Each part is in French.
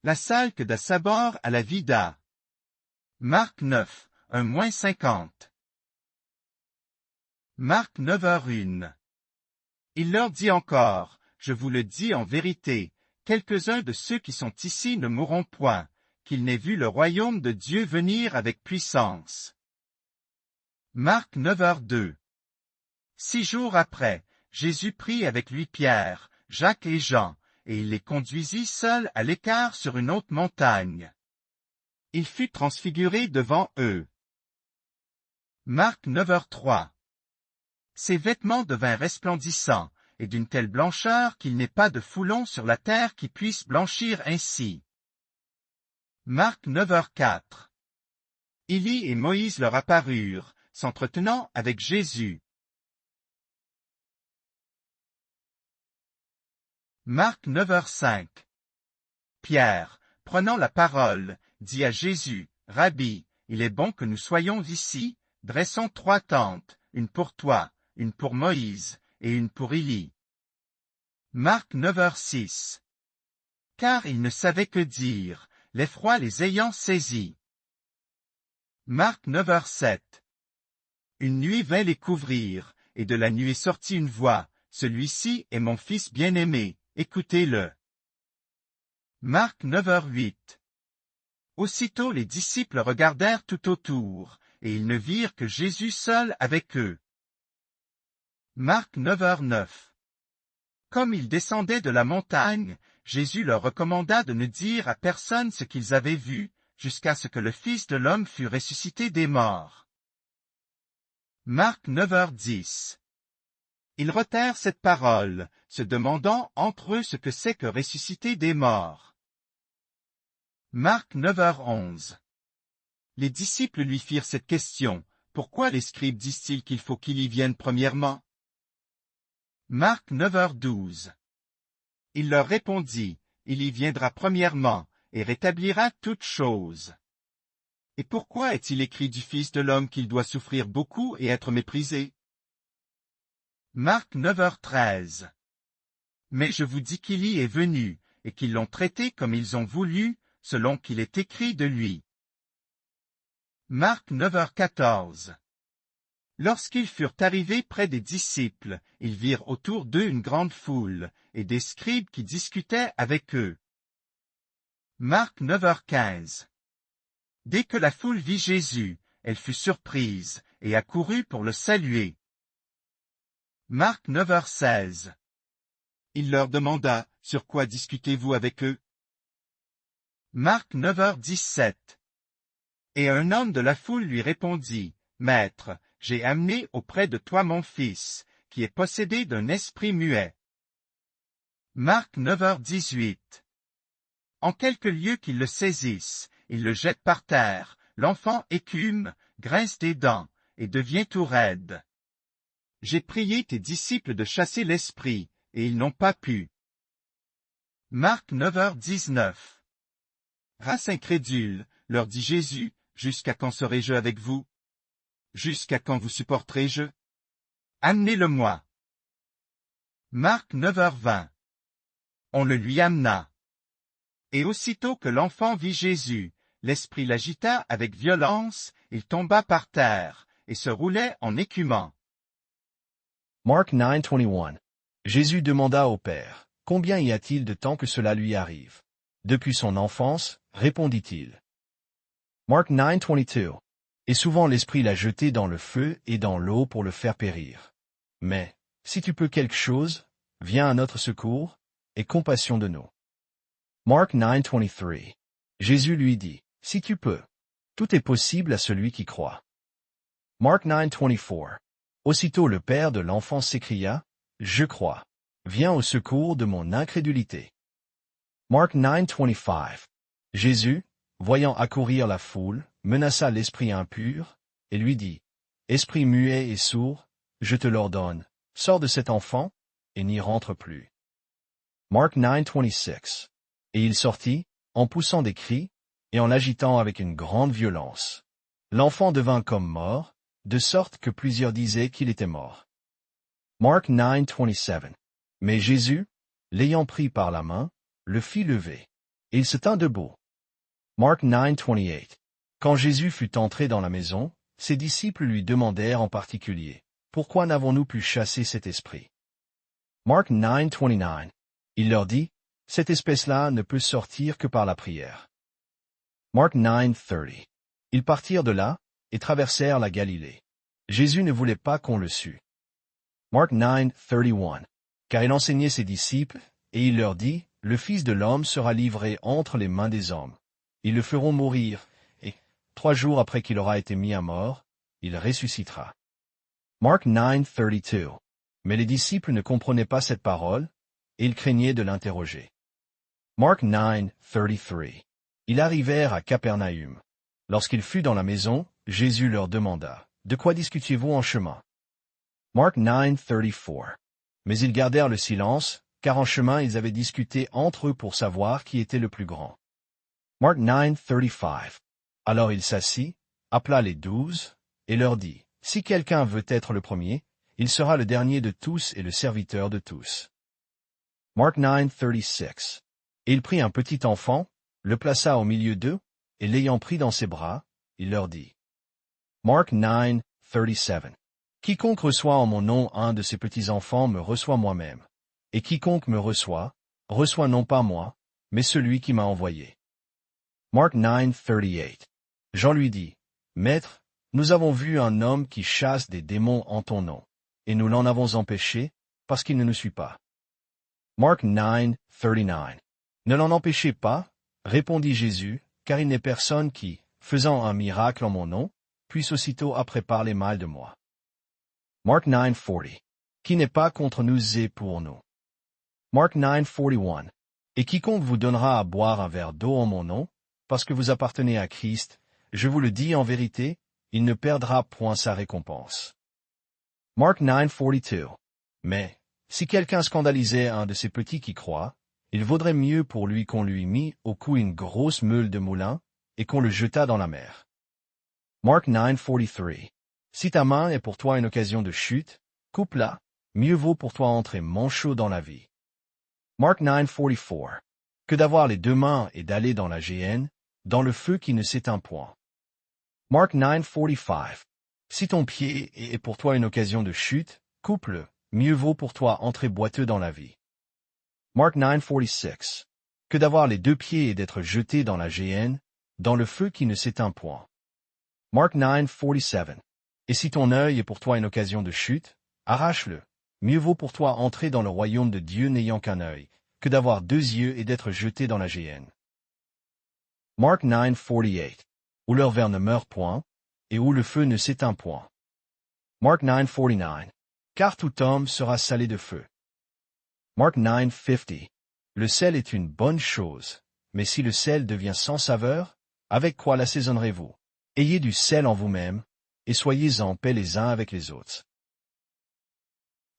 la salle que da sabor à la vida. Marc 9, 1-50. Marc 9h01. Il leur dit encore, je vous le dis en vérité, quelques-uns de ceux qui sont ici ne mourront point, qu'ils n'aient vu le royaume de Dieu venir avec puissance. Marc 9h02. 6 jours après, Jésus prit avec lui Pierre, Jacques et Jean, et il les conduisit seuls à l'écart sur une haute montagne. Il fut transfiguré devant eux. Marc 9h03. Ses vêtements devinrent resplendissants, et d'une telle blancheur qu'il n'est pas de foulon sur la terre qui puisse blanchir ainsi. Marc 9h04. Élie et Moïse leur apparurent, s'entretenant avec Jésus. Marc 9h05. Pierre, prenant la parole, dit à Jésus, « Rabbi, il est bon que nous soyons ici, dressons 3 tentes, une pour toi, une pour Moïse, et une pour Élie. » Marc 9h06. Car ils ne savaient que dire, l'effroi les ayant saisis. Marc 9h07. Une nuée vint les couvrir, et de la nuée sortit une voix, « Celui-ci est mon Fils bien-aimé, écoutez-le. » Marc 9h08. Aussitôt les disciples regardèrent tout autour, et ils ne virent que Jésus seul avec eux. Marc 9h09. Comme ils descendaient de la montagne, Jésus leur recommanda de ne dire à personne ce qu'ils avaient vu, jusqu'à ce que le Fils de l'homme fût ressuscité des morts. Marc 9h10. Ils retinrent cette parole, se demandant entre eux ce que c'est que ressusciter des morts. Marc 9h11. Les disciples lui firent cette question, « Pourquoi les scribes disent-ils qu'il faut qu'il y vienne premièrement ?» Marc 9h12. Il leur répondit, « Il y viendra premièrement, et rétablira toutes choses. » Et pourquoi est-il écrit du Fils de l'homme qu'il doit souffrir beaucoup et être méprisé? Marc 9h13. Mais je vous dis qu'Élie est venu, et qu'ils l'ont traité comme ils ont voulu, selon qu'il est écrit de lui. Marc 9h14. Lorsqu'ils furent arrivés près des disciples, ils virent autour d'eux une grande foule, et des scribes qui discutaient avec eux. Marc 9h15. Dès que la foule vit Jésus, elle fut surprise, et accourut pour le saluer. Marc 9h16. Il leur demanda, « Sur quoi discutez-vous avec eux? » Marc 9h17. Et un homme de la foule lui répondit, « Maître, j'ai amené auprès de toi mon fils, qui est possédé d'un esprit muet. » Marc 9h18. En quelque lieu qu'ils le saisissent, ils le jettent par terre, l'enfant écume, grince des dents, et devient tout raide. J'ai prié tes disciples de chasser l'esprit, et ils n'ont pas pu. Marc 9h19. Race incrédule, leur dit Jésus, jusqu'à quand serai-je avec vous? Jusqu'à quand vous supporterai-je? Amenez-le-moi. Marc 9h20. On le lui amena. Et aussitôt que l'enfant vit Jésus, l'esprit l'agita avec violence, il tomba par terre, et se roulait en écumant. Marc 9:21. Jésus demanda au Père, « Combien y a-t-il de temps que cela lui arrive? » Depuis son enfance, répondit-il. Marc 9:22. Et souvent l'Esprit l'a jeté dans le feu et dans l'eau pour le faire périr. Mais, si tu peux quelque chose, viens à notre secours, et compassion de nous. Marc 9:23. Jésus lui dit, « Si tu peux. Tout est possible à celui qui croit. » Marc 9:24. Aussitôt le père de l'enfant s'écria, « Je crois. Viens au secours de mon incrédulité. » Marc 9:25. Jésus, voyant accourir la foule, menaça l'esprit impur, et lui dit, « Esprit muet et sourd, je te l'ordonne, sors de cet enfant, et n'y rentre plus. » Marc 9:26. Et il sortit, en poussant des cris, et en l'agitant avec une grande violence. L'enfant devint comme mort, de sorte que plusieurs disaient qu'il était mort. Marc 9:27. Mais Jésus, l'ayant pris par la main, le fit lever. et il se tint debout. Mark 9:28. Quand Jésus fut entré dans la maison, ses disciples lui demandèrent en particulier, « Pourquoi n'avons-nous pu chasser cet esprit ?» Mark 9:29. Il leur dit, « Cette espèce-là ne peut sortir que par la prière. » Mark 9:30. Ils partirent de là, et traversèrent la Galilée. Jésus ne voulait pas qu'on le sût. Mark 9:31. Car il enseignait ses disciples, et il leur dit, « Le Fils de l'homme sera livré entre les mains des hommes. Ils le feront mourir, et 3 jours après qu'il aura été mis à mort, il ressuscitera. » Mark 9:32. Mais les disciples ne comprenaient pas cette parole, et ils craignaient de l'interroger. Mark 9:33. Ils arrivèrent à Capernaüm. Lorsqu'il fut dans la maison, Jésus leur demanda, « De quoi discutiez-vous en chemin ?» Mark 9:34. Mais ils gardèrent le silence, car en chemin ils avaient discuté entre eux pour savoir qui était le plus grand. Mark 9:35. Alors il s'assit, appela les 12, et leur dit, « Si quelqu'un veut être le premier, il sera le dernier de tous et le serviteur de tous. » Mark 9:36. Et il prit un petit enfant, le plaça au milieu d'eux, et l'ayant pris dans ses bras, il leur dit. Mark 9:37. Quiconque reçoit en mon nom un de ces petits-enfants me reçoit moi-même. Et quiconque me reçoit non pas moi, mais celui qui m'a envoyé. Mark 9:38. Jean lui dit, Maître, nous avons vu un homme qui chasse des démons en ton nom, et nous l'en avons empêché, parce qu'il ne nous suit pas. Mark 9:39. Ne l'en empêchez pas, répondit Jésus, car il n'est personne qui, faisant un miracle en mon nom, puisse aussitôt après parler mal de moi. Mark 9:40. Qui n'est pas contre nous est pour nous. Mark 9:41. Et quiconque vous donnera à boire un verre d'eau en mon nom, parce que vous appartenez à Christ, je vous le dis en vérité, il ne perdra point sa récompense. Mark 9:42. Mais, si quelqu'un scandalisait un de ces petits qui croient, il vaudrait mieux pour lui qu'on lui mît au cou une grosse meule de moulin, et qu'on le jetât dans la mer. Mark 9:43. Si ta main est pour toi une occasion de chute, coupe-la, mieux vaut pour toi entrer manchot dans la vie. Mark 9:44. Que d'avoir les 2 mains et d'aller dans la géhenne, dans le feu qui ne s'éteint point. Mark 9:45. Si ton pied est pour toi une occasion de chute, coupe-le, mieux vaut pour toi entrer boiteux dans la vie. Mark 9:46. Que d'avoir les 2 pieds et d'être jeté dans la géhenne, dans le feu qui ne s'éteint point. Mark 9:47. Et si ton œil est pour toi une occasion de chute, arrache-le. Mieux vaut pour toi entrer dans le royaume de Dieu n'ayant qu'un œil, que d'avoir 2 yeux et d'être jeté dans la géhenne. Mark 9:48. Où leur verre ne meurt point, et où le feu ne s'éteint point. Mark 9:49. Car tout homme sera salé de feu. Mark 9:50. Le sel est une bonne chose, mais si le sel devient sans saveur, avec quoi l'assaisonnerez-vous? Ayez du sel en vous-même, et soyez en paix les uns avec les autres.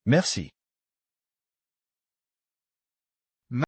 Merci.